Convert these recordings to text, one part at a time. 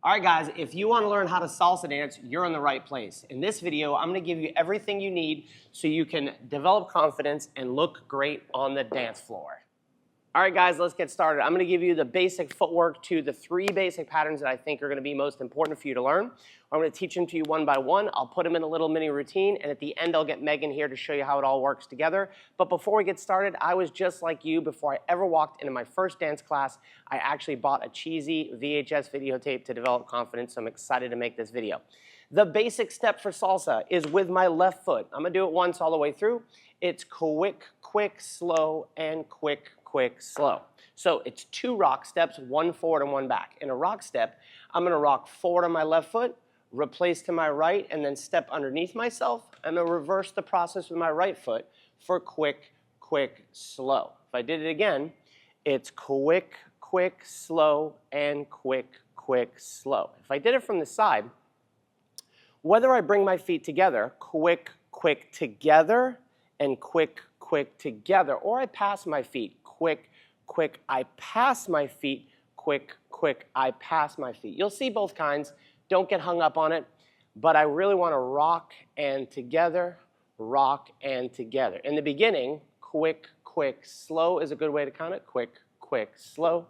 All right, guys, if you want to learn how to salsa dance, you're in the right place. In this video, I'm going to give you everything you need so you can develop confidence and look great on the dance floor. All right, guys, let's get started. I'm going to give you the basic footwork to the 3 basic patterns that I think are going to be most important for you to learn. I'm going to teach them to you one by one. I'll put them in a little mini routine, and at the end, I'll get Megan here to show you how it all works together. But before we get started, I was just like you. Before I ever walked into my first dance class, I actually bought a cheesy VHS videotape to develop confidence, so I'm excited to make this video. The basic step for salsa is with my left foot. I'm going to do it once all the way through. It's quick, quick, slow, and quick, quick, slow. So it's 2 rock steps, 1 forward and 1 back. In a rock step, I'm going to rock forward on my left foot, replace to my right, and then step underneath myself. I'm going to reverse the process with my right foot for quick, quick, slow. If I did it again, it's quick, quick, slow, and quick, quick, slow. If I did it from the side, whether I bring my feet together, quick, quick, together, and quick, quick, together, or I pass my feet, quick, quick, I pass my feet, quick, quick, I pass my feet. You'll see both kinds. Don't get hung up on it, but I really want to rock and together, rock and together. In the beginning, quick, quick, slow is a good way to count it. Quick, quick, slow.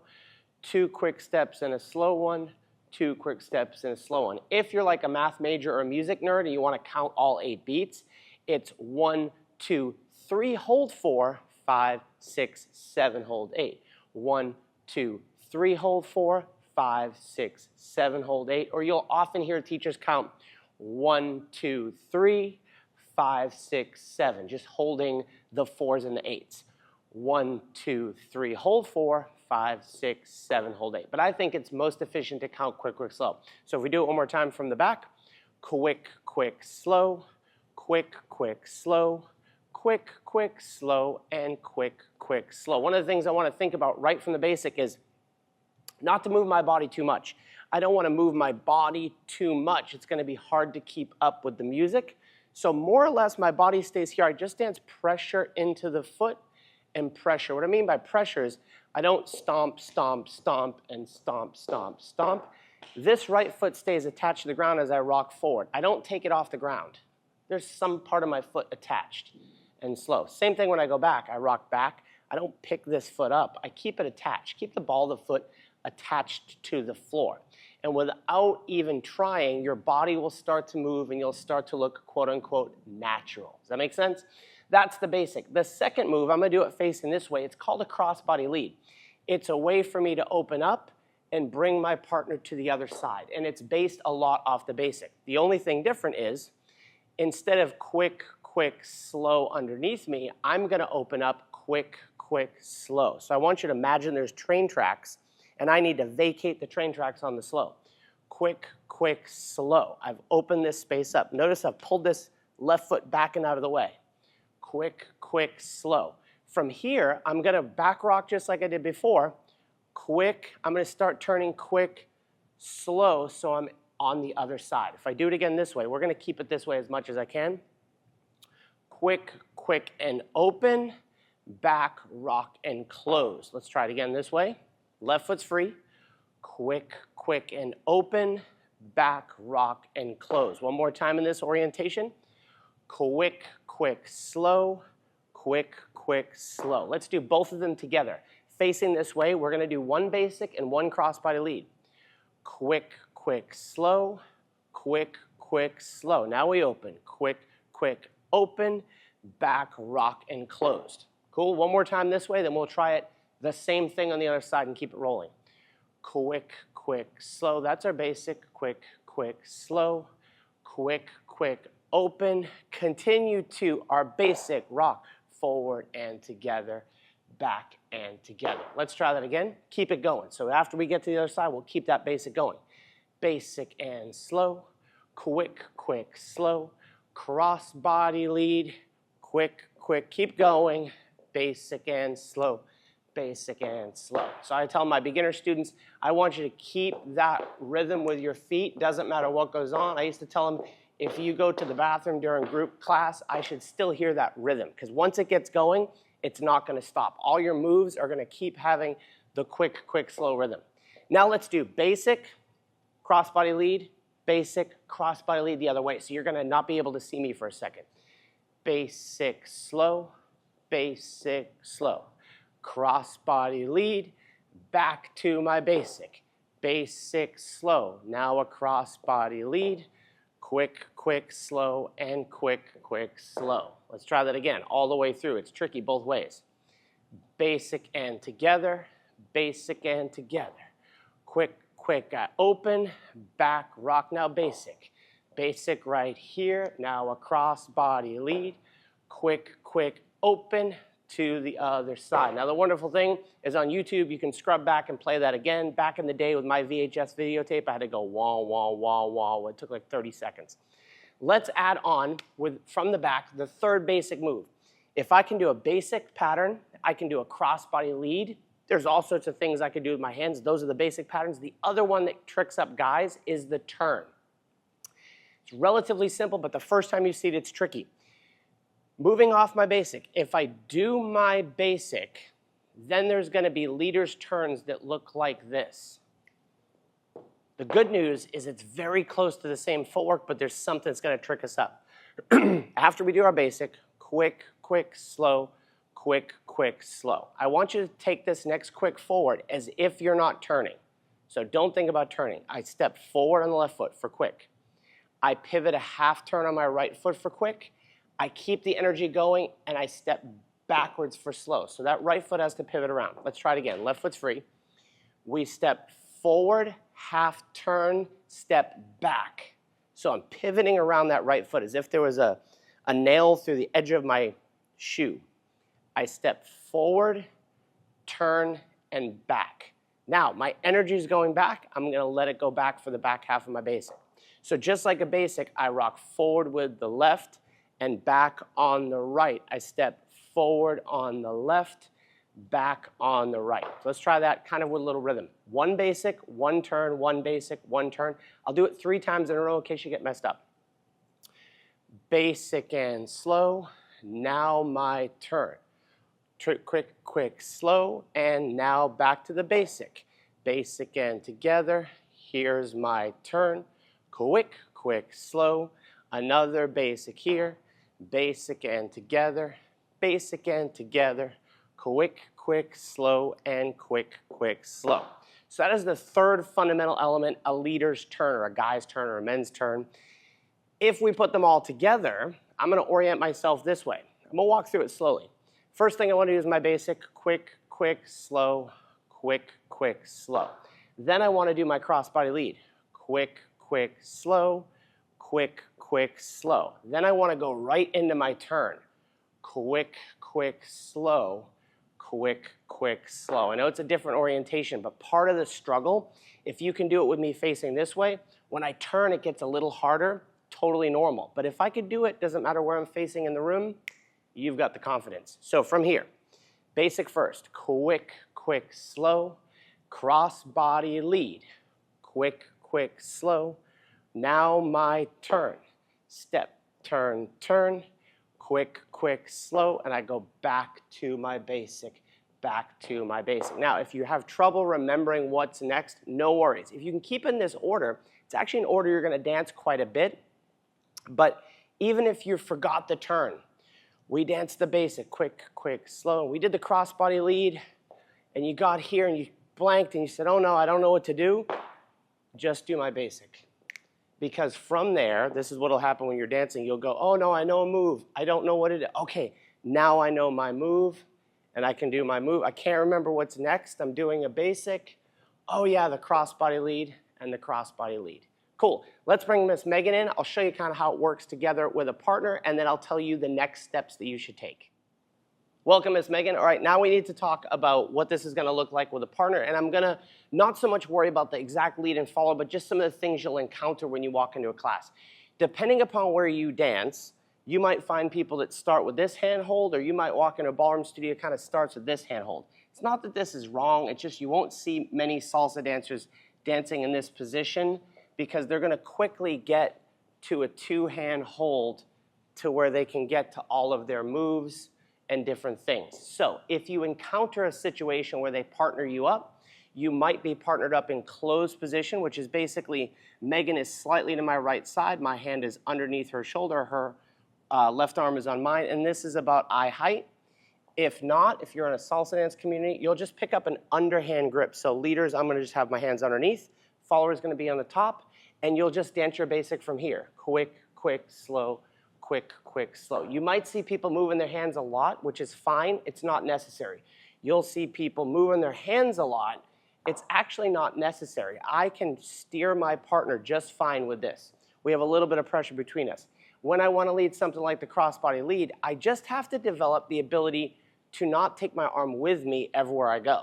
2 quick steps and a slow one. 2 quick steps and a slow one. If you're like a math major or a music nerd and you want to count all 8 beats, it's 1, 2, 3, hold 4, 5, 6, 7, hold 8. 1, 2, 3, hold 4, 5, 6, 7, hold 8. Or you'll often hear teachers count 1, 2, 3, 5, 6, 7, just holding the 4s and the 8s. 1, 2, 3, hold 4, 5, 6, 7, hold 8. But I think it's most efficient to count quick, quick, slow. So if we do it one more time from the back, quick, quick, slow, quick, quick, slow, quick, quick, slow, and quick, quick, slow. One of the things I want to think about right from the basic is not to move my body too much. I don't want to move my body too much. It's going to be hard to keep up with the music. So more or less my body stays here. I just dance pressure into the foot and pressure. What I mean by pressure is I don't stomp, stomp, stomp, and stomp, stomp, stomp. This right foot stays attached to the ground as I rock forward. I don't take it off the ground. There's some part of my foot attached and slow. Same thing when I go back. I rock back. I don't pick this foot up. I keep it attached. Keep the ball of the foot attached to the floor. And without even trying, your body will start to move and you'll start to look quote unquote natural. Does that make sense? That's the basic. The second move, I'm going to do it facing this way. It's called a crossbody lead. It's a way for me to open up and bring my partner to the other side. And it's based a lot off the basic. The only thing different is instead of quick, quick, slow underneath me, I'm going to open up quick, quick, slow. So I want you to imagine there's train tracks, and I need to vacate the train tracks on the slow. Quick, quick, slow. I've opened this space up. Notice I've pulled this left foot back and out of the way. Quick, quick, slow. From here, I'm going to back rock just like I did before. Quick, I'm going to start turning quick, slow, so I'm on the other side. If I do it again this way, we're going to keep it this way as much as I can. Quick, quick, and open, back, rock, and close. Let's try it again this way. Left foot's free. Quick, quick, and open, back, rock, and close. One more time in this orientation. Quick, quick, slow, quick, quick, slow. Let's do both of them together. Facing this way, we're going to do 1 basic and 1 crossbody lead. Quick, quick, slow, quick, quick, slow. Now we open. Quick, quick, open, back, rock, and closed. Cool? One more time this way, then we'll try it the same thing on the other side and keep it rolling. Quick, quick, slow. That's our basic. Quick, quick, slow, quick, quick, open. Continue to our basic rock, forward and together, back and together. Let's try that again. Keep it going. So after we get to the other side, we'll keep that basic going. Basic and slow, quick, quick, slow, cross body lead, quick, quick, keep going, basic and slow, basic and slow. So I tell my beginner students, I want you to keep that rhythm with your feet. Doesn't matter what goes on. I used to tell them, if you go to the bathroom during group class, I should still hear that rhythm. Because once it gets going, it's not going to stop. All your moves are going to keep having the quick, quick, slow rhythm. Now let's do basic, crossbody lead, basic, crossbody lead the other way. So you're gonna not be able to see me for a second. Basic, slow, basic, slow. Crossbody lead, back to my basic. Basic, slow. Now a crossbody lead, quick, quick, slow, and quick, quick, slow. Let's try that again, all the way through. It's tricky both ways. Basic and together, basic and together. Quick, quick, I open, back, rock, now basic. Basic right here, now a crossbody lead. Quick, quick, open to the other side. Now the wonderful thing is on YouTube, you can scrub back and play that again. Back in the day with my VHS videotape, I had to go wah, wah, wah, wah. It took like 30 seconds. Let's add on, from the back, the third basic move. If I can do a basic pattern, I can do a crossbody lead. There's all sorts of things I could do with my hands. Those are the basic patterns. The other one that tricks up guys is the turn. It's relatively simple, but the first time you see it, it's tricky. Moving off my basic, if I do my basic, then there's going to be leader's turns that look like this. The good news is it's very close to the same footwork, but there's something that's going to trick us up. After we do our basic, quick, quick, slow, quick, quick, slow. I want you to take this next quick forward as if you're not turning. So don't think about turning. I step forward on the left foot for quick. I pivot a half turn on my right foot for quick. I keep the energy going, and I step backwards for slow. So that right foot has to pivot around. Let's try it again. Left foot's free. We step forward, half turn, step back. So I'm pivoting around that right foot as if there was a nail through the edge of my shoe. I step forward, turn, and back. Now, my energy is going back. I'm going to let it go back for the back half of my basic. So just like a basic, I rock forward with the left, and back on the right. I step forward on the left, back on the right. So let's try that kind of with a little rhythm. One basic, one turn, one basic, one turn. I'll do it 3 times in a row in case you get messed up. Basic and slow, now my turn. Quick, quick, slow, and now back to the basic. Basic and together, here's my turn. Quick, quick, slow, another basic here. Basic and together, basic and together, quick, quick, slow, and quick, quick, slow. So that is the third fundamental element, a leader's turn or a guy's turn or a men's turn. If we put them all together, I'm going to orient myself this way. I'm going to walk through it slowly. First thing I want to do is my basic, quick, quick, slow, quick, quick, slow. Then I want to do my crossbody lead, quick, quick, slow, quick, quick, slow. Then I want to go right into my turn. Quick, quick, slow, quick, quick, slow. I know it's a different orientation, but part of the struggle, if you can do it with me facing this way, when I turn it gets a little harder, totally normal. But if I could do it, doesn't matter where I'm facing in the room, you've got the confidence. So from here, basic first, quick, quick, slow, cross-body lead, quick, quick, slow. Now my turn. Step, turn, turn, quick, quick, slow, and I go back to my basic, back to my basic. Now, if you have trouble remembering what's next, no worries. If you can keep in this order, it's actually an order you're going to dance quite a bit, but even if you forgot the turn, we danced the basic, quick, quick, slow. We did the crossbody lead, and you got here and you blanked and you said, oh no, I don't know what to do. Just do my basic. Because from there, this is what will happen when you're dancing. You'll go, oh no, I know a move. I don't know what it is. Okay, now I know my move, and I can do my move. I can't remember what's next. I'm doing a basic. Oh yeah, the crossbody lead and the crossbody lead. Cool. Let's bring Miss Megan in. I'll show you kind of how it works together with a partner, and then I'll tell you the next steps that you should take. Welcome, Miss Megan. All right, now we need to talk about what this is going to look like with a partner, and I'm going to not so much worry about the exact lead and follow, but just some of the things you'll encounter when you walk into a class. Depending upon where you dance, you might find people that start with this handhold, or you might walk into a ballroom studio that kind of starts with this handhold. It's not that this is wrong, it's just you won't see many salsa dancers dancing in this position because they're going to quickly get to a two-hand hold to where they can get to all of their moves and different things. So if you encounter a situation where they partner you up, You might be partnered up in closed position, which is basically Megan is slightly to my right side. My hand is underneath her shoulder. Her left arm is on mine, and this is about eye height. If not, if you're in a salsa dance community, you'll just pick up an underhand grip. So leaders, I'm gonna just have my hands underneath. Follower's gonna be on the top, and you'll just dance your basic from here. Quick, quick, slow, quick, quick, slow. You might see people moving their hands a lot, which is fine. It's not necessary. You'll see people moving their hands a lot. It's actually not necessary. I can steer my partner just fine with this. We have a little bit of pressure between us. When I want to lead something like the crossbody lead, I just have to develop the ability to not take my arm with me everywhere I go.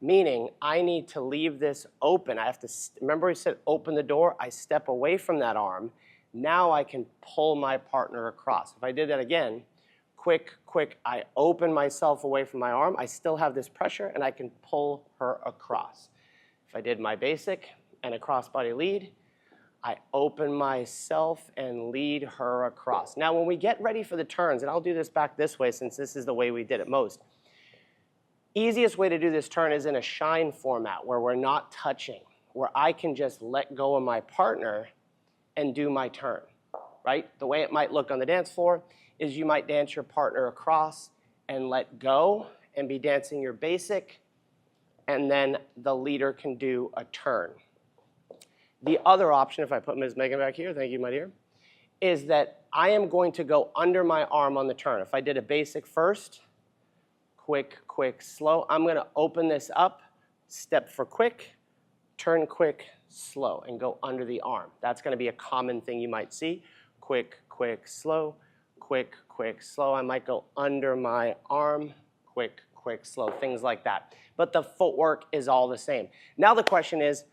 Meaning, I need to leave this open. I have to, remember we said open the door? I step away from that arm. Now I can pull my partner across. If I did that again, quick, quick, I open myself away from my arm. I still have this pressure, and I can pull her across. If I did my basic and a crossbody lead, I open myself and lead her across. Now, when we get ready for the turns, and I'll do this back this way since this is the way we did it most, easiest way to do this turn is in a shine format where we're not touching, where I can just let go of my partner and do my turn, right? The way it might look on the dance floor is you might dance your partner across and let go and be dancing your basic, and then the leader can do a turn. The other option, if I put Ms. Megan back here, thank you, my dear, is that I am going to go under my arm on the turn. If I did a basic first, quick, quick, slow, I'm gonna open this up, step for quick, turn quick, slow, and go under the arm. That's gonna be a common thing you might see. Quick, quick, slow, quick, quick, slow. I might go under my arm, quick, quick, slow, things like that. But the footwork is all the same. Now the question is,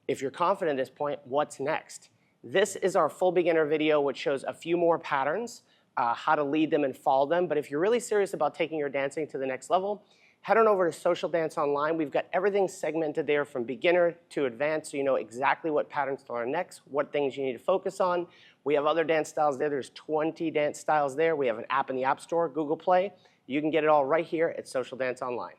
if you're confident at this point, what's next? This is our full beginner video, which shows a few more patterns, how to lead them and follow them. But if you're really serious about taking your dancing to the next level, head on over to Social Dance Online. We've got everything segmented there from beginner to advanced, so you know exactly what patterns to learn next, what things you need to focus on. We have other dance styles there. There's 20 dance styles there. We have an app in the App Store, Google Play. You can get it all right here at Social Dance Online.